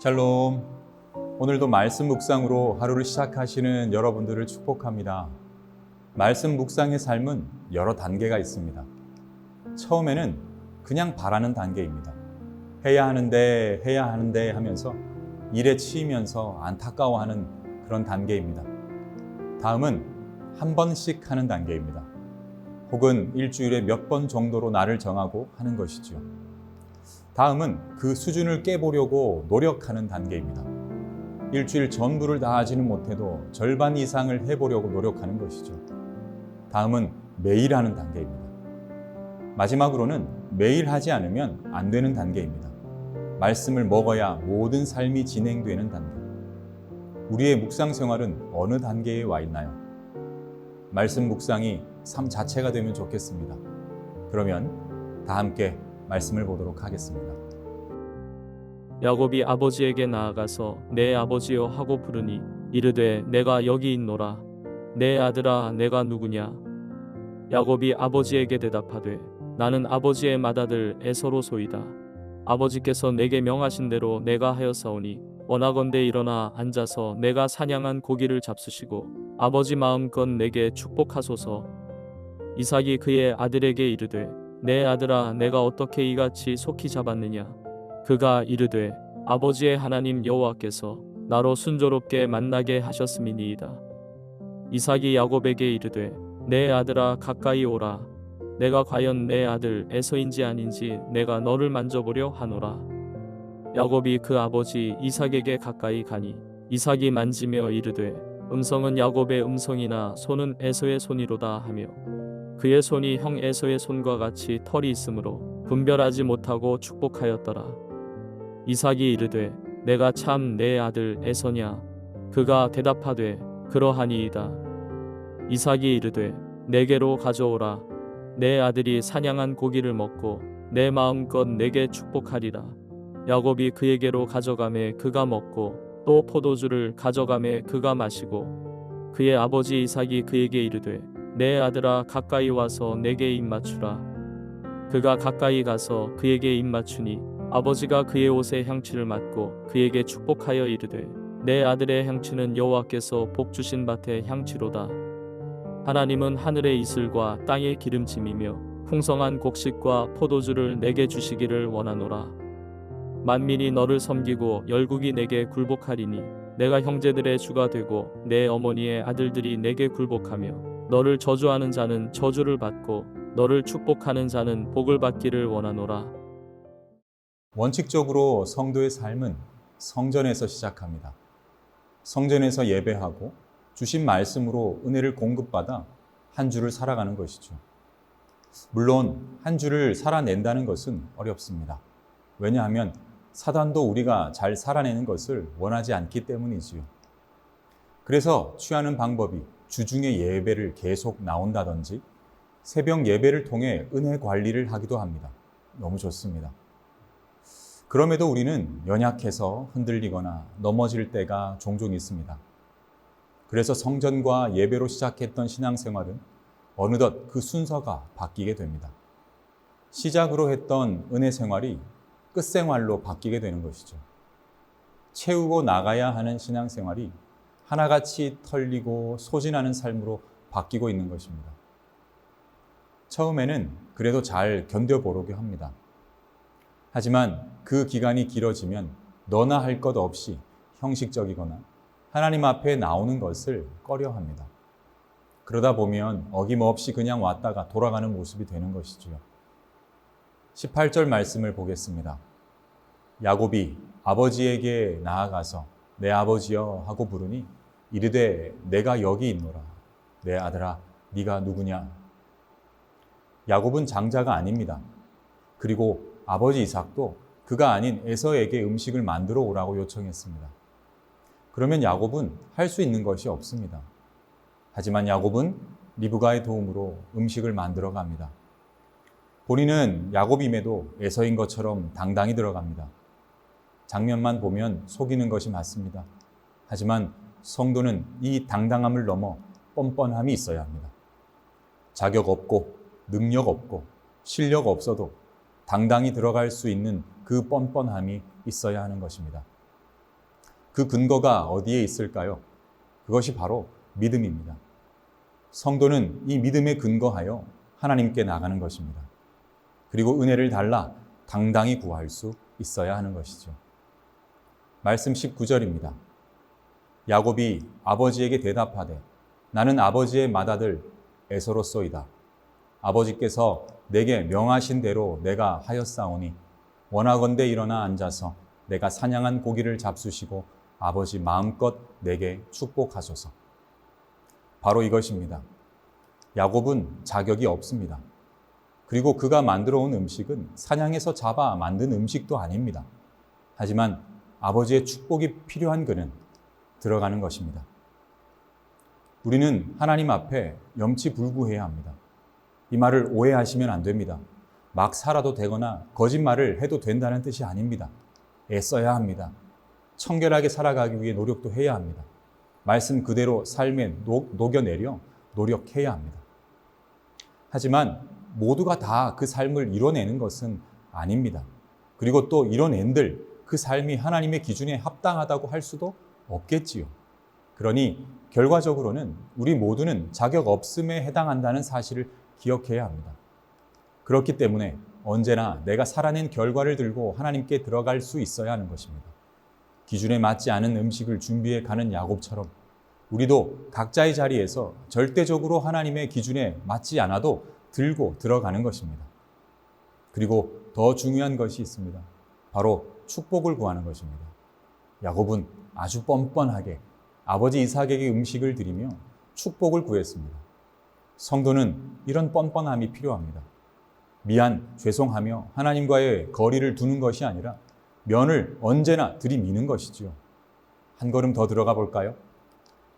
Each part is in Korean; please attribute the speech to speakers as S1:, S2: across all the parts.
S1: 샬롬. 오늘도 말씀 묵상으로 하루를 시작하시는 여러분들을 축복합니다. 말씀 묵상의 삶은 여러 단계가 있습니다. 처음에는 그냥 바라는 단계입니다. 해야 하는데 하면서 일에 치이면서 안타까워하는 그런 단계입니다. 다음은 한 번씩 하는 단계입니다. 혹은 일주일에 몇 번 정도로 날을 정하고 하는 것이죠. 다음은 그 수준을 깨보려고 노력하는 단계입니다. 일주일 전부를 다 하지는 못해도 절반 이상을 해보려고 노력하는 것이죠. 다음은 매일 하는 단계입니다. 마지막으로는 매일 하지 않으면 안 되는 단계입니다. 말씀을 먹어야 모든 삶이 진행되는 단계. 우리의 묵상 생활은 어느 단계에 와 있나요? 말씀 묵상이 삶 자체가 되면 좋겠습니다. 그러면 다 함께 말씀을 보도록 하겠습니다.
S2: 야곱이 아버지에게 나아가서 내 아버지여 하고 부르니 이르되 내가 여기 있노라. 내 아들아 내가 누구냐? 야곱이 아버지에게 대답하되 나는 아버지의 맏아들 에서로소이다. 아버지께서 내게 명하신 대로 내가 하였사오니 원하건대 일어나 앉아서 내가 사냥한 고기를 잡수시고 아버지 마음껏 내게 축복하소서. 이삭이 그의 아들에게 이르되 내 아들아 내가 어떻게 이같이 속히 잡았느냐? 그가 이르되 아버지의 하나님 여호와께서 나로 순조롭게 만나게 하셨음이니이다. 이삭이 야곱에게 이르되 내 아들아 가까이 오라. 내가 과연 내 아들 에서인지 아닌지 내가 너를 만져보려 하노라. 야곱이 그 아버지 이삭에게 가까이 가니 이삭이 만지며 이르되 음성은 야곱의 음성이나 손은 에서의 손이로다 하며 그의 손이 형 에서의 손과 같이 털이 있으므로 분별하지 못하고 축복하였더라. 이삭이 이르되 내가 참 내 아들 에서냐? 그가 대답하되 그러하니이다. 이삭이 이르되 내게로 가져오라. 내 아들이 사냥한 고기를 먹고 내 마음껏 내게 축복하리라. 야곱이 그에게로 가져가매 그가 먹고 또 포도주를 가져가매 그가 마시고 그의 아버지 이삭이 그에게 이르되 내 아들아 가까이 와서 내게 입 맞추라. 그가 가까이 가서 그에게 입 맞추니 아버지가 그의 옷에 향취를 맡고 그에게 축복하여 이르되 내 아들의 향취는 여호와께서 복 주신 밭의 향취로다. 하나님은 하늘의 이슬과 땅의 기름짐이며 풍성한 곡식과 포도주를 내게 주시기를 원하노라. 만민이 너를 섬기고 열국이 내게 굴복하리니 내가 형제들의 주가 되고 내 어머니의 아들들이 내게 굴복하며 너를 저주하는 자는 저주를 받고 너를 축복하는 자는 복을 받기를 원하노라.
S1: 원칙적으로 성도의 삶은 성전에서 시작합니다. 성전에서 예배하고 주신 말씀으로 은혜를 공급받아 한 주를 살아가는 것이죠. 물론 한 주를 살아낸다는 것은 어렵습니다. 왜냐하면 사단도 우리가 잘 살아내는 것을 원하지 않기 때문이지요. 그래서 취하는 방법이 주중에 예배를 계속 나온다든지 새벽 예배를 통해 은혜 관리를 하기도 합니다. 너무 좋습니다. 그럼에도 우리는 연약해서 흔들리거나 넘어질 때가 종종 있습니다. 그래서 성전과 예배로 시작했던 신앙생활은 어느덧 그 순서가 바뀌게 됩니다. 시작으로 했던 은혜 생활이 끝생활로 바뀌게 되는 것이죠. 채우고 나가야 하는 신앙생활이 하나같이 털리고 소진하는 삶으로 바뀌고 있는 것입니다. 처음에는 그래도 잘 견뎌보려고 합니다. 하지만 그 기간이 길어지면 너나 할 것 없이 형식적이거나 하나님 앞에 나오는 것을 꺼려합니다. 그러다 보면 어김없이 그냥 왔다가 돌아가는 모습이 되는 것이죠. 18절 말씀을 보겠습니다. 야곱이 아버지에게 나아가서 내 아버지여 하고 부르니 이르되 내가 여기 있노라. 내 아들아 네가 누구냐? 야곱은 장자가 아닙니다. 그리고 아버지 이삭도 그가 아닌 에서에게 음식을 만들어 오라고 요청했습니다. 그러면 야곱은 할 수 있는 것이 없습니다. 하지만 야곱은 리브가의 도움으로 음식을 만들어 갑니다. 본인은 야곱임에도 에서인 것처럼 당당히 들어갑니다. 장면만 보면 속이는 것이 맞습니다. 하지만 성도는 이 당당함을 넘어 뻔뻔함이 있어야 합니다. 자격 없고 능력 없고 실력 없어도 당당히 들어갈 수 있는 그 뻔뻔함이 있어야 하는 것입니다. 그 근거가 어디에 있을까요? 그것이 바로 믿음입니다. 성도는 이 믿음에 근거하여 하나님께 나가는 것입니다. 그리고 은혜를 달라 당당히 구할 수 있어야 하는 것이죠. 말씀 19절입니다. 야곱이 아버지에게 대답하되 나는 아버지의 맏아들 에서로소이다. 아버지께서 내게 명하신 대로 내가 하였사오니 원하건대 일어나 앉아서 내가 사냥한 고기를 잡수시고 아버지 마음껏 내게 축복하소서. 바로 이것입니다. 야곱은 자격이 없습니다. 그리고 그가 만들어 온 음식은 사냥해서 잡아 만든 음식도 아닙니다. 하지만 아버지의 축복이 필요한 그는 들어가는 것입니다. 우리는 하나님 앞에 염치불구해야 합니다. 이 말을 오해하시면 안 됩니다. 막 살아도 되거나 거짓말을 해도 된다는 뜻이 아닙니다. 애써야 합니다. 청결하게 살아가기 위해 노력도 해야 합니다. 말씀 그대로 삶에 녹여내려 노력해야 합니다. 하지만 모두가 다 그 삶을 이뤄내는 것은 아닙니다. 그리고 또 이뤄낸들 그 삶이 하나님의 기준에 합당하다고 할 수도 없겠지요. 그러니 결과적으로는 우리 모두는 자격 없음에 해당한다는 사실을 기억해야 합니다. 그렇기 때문에 언제나 내가 살아낸 결과를 들고 하나님께 들어갈 수 있어야 하는 것입니다. 기준에 맞지 않은 음식을 준비해 가는 야곱처럼 우리도 각자의 자리에서 절대적으로 하나님의 기준에 맞지 않아도 들고 들어가는 것입니다. 그리고 더 중요한 것이 있습니다. 바로 축복을 구하는 것입니다. 야곱은 아주 뻔뻔하게 아버지 이삭에게 음식을 드리며 축복을 구했습니다. 성도는 이런 뻔뻔함이 필요합니다. 미안, 죄송하며 하나님과의 거리를 두는 것이 아니라 면을 언제나 들이미는 것이지요. 한 걸음 더 들어가 볼까요?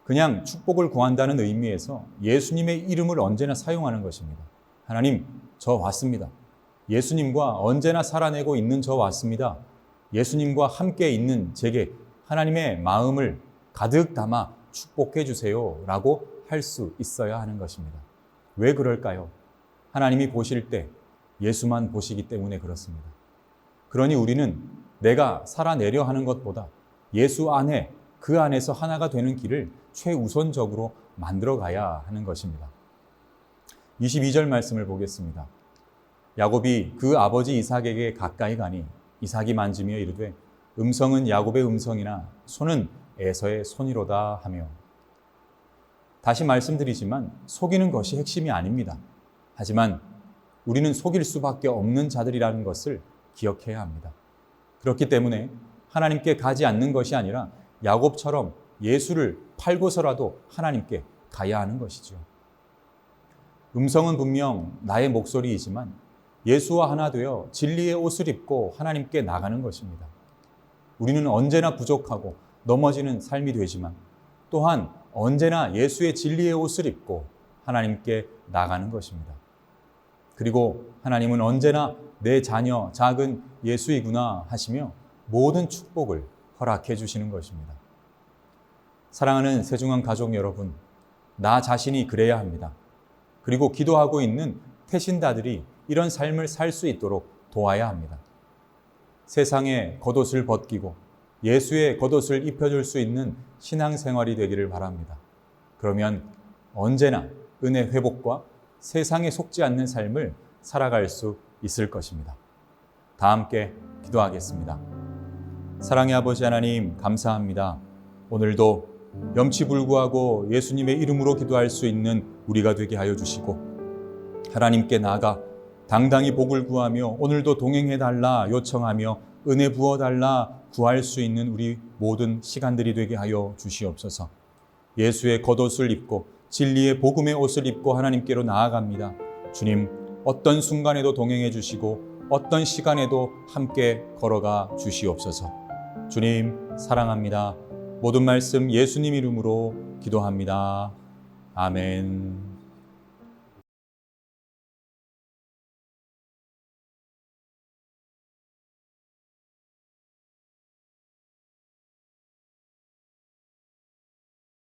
S1: 그냥 축복을 구한다는 의미에서 예수님의 이름을 언제나 사용하는 것입니다. 하나님, 저 왔습니다. 예수님과 언제나 살아내고 있는 저 왔습니다. 예수님과 함께 있는 제게 하나님의 마음을 가득 담아 축복해 주세요 라고 할 수 있어야 하는 것입니다. 왜 그럴까요? 하나님이 보실 때 예수만 보시기 때문에 그렇습니다. 그러니 우리는 내가 살아내려 하는 것보다 예수 안에 그 안에서 하나가 되는 길을 최우선적으로 만들어 가야 하는 것입니다. 22절 말씀을 보겠습니다. 야곱이 그 아버지 이삭에게 가까이 가니 이삭이 만지며 이르되 음성은 야곱의 음성이나 손은 에서의 손이로다 하며. 다시 말씀드리지만 속이는 것이 핵심이 아닙니다. 하지만 우리는 속일 수밖에 없는 자들이라는 것을 기억해야 합니다. 그렇기 때문에 하나님께 가지 않는 것이 아니라 야곱처럼 예수를 팔고서라도 하나님께 가야 하는 것이죠. 음성은 분명 나의 목소리이지만 예수와 하나 되어 진리의 옷을 입고 하나님께 나가는 것입니다. 우리는 언제나 부족하고 넘어지는 삶이 되지만 또한 언제나 예수의 진리의 옷을 입고 하나님께 나가는 것입니다. 그리고 하나님은 언제나 내 자녀, 작은 예수이구나 하시며 모든 축복을 허락해 주시는 것입니다. 사랑하는 세중한 가족 여러분, 나 자신이 그래야 합니다. 그리고 기도하고 있는 태신다들이 이런 삶을 살 수 있도록 도와야 합니다. 세상의 겉옷을 벗기고 예수의 겉옷을 입혀줄 수 있는 신앙생활이 되기를 바랍니다. 그러면 언제나 은혜 회복과 세상에 속지 않는 삶을 살아갈 수 있을 것입니다. 다 함께 기도하겠습니다. 사랑의 아버지 하나님, 감사합니다. 오늘도 염치불구하고 예수님의 이름으로 기도할 수 있는 우리가 되게 하여 주시고 하나님께 나아가 당당히 복을 구하며 오늘도 동행해달라 요청하며 은혜 부어달라 구할 수 있는 우리 모든 시간들이 되게 하여 주시옵소서. 예수의 겉옷을 입고 진리의 복음의 옷을 입고 하나님께로 나아갑니다. 주님, 어떤 순간에도 동행해 주시고 어떤 시간에도 함께 걸어가 주시옵소서. 주님, 사랑합니다. 모든 말씀 예수님 이름으로 기도합니다. 아멘.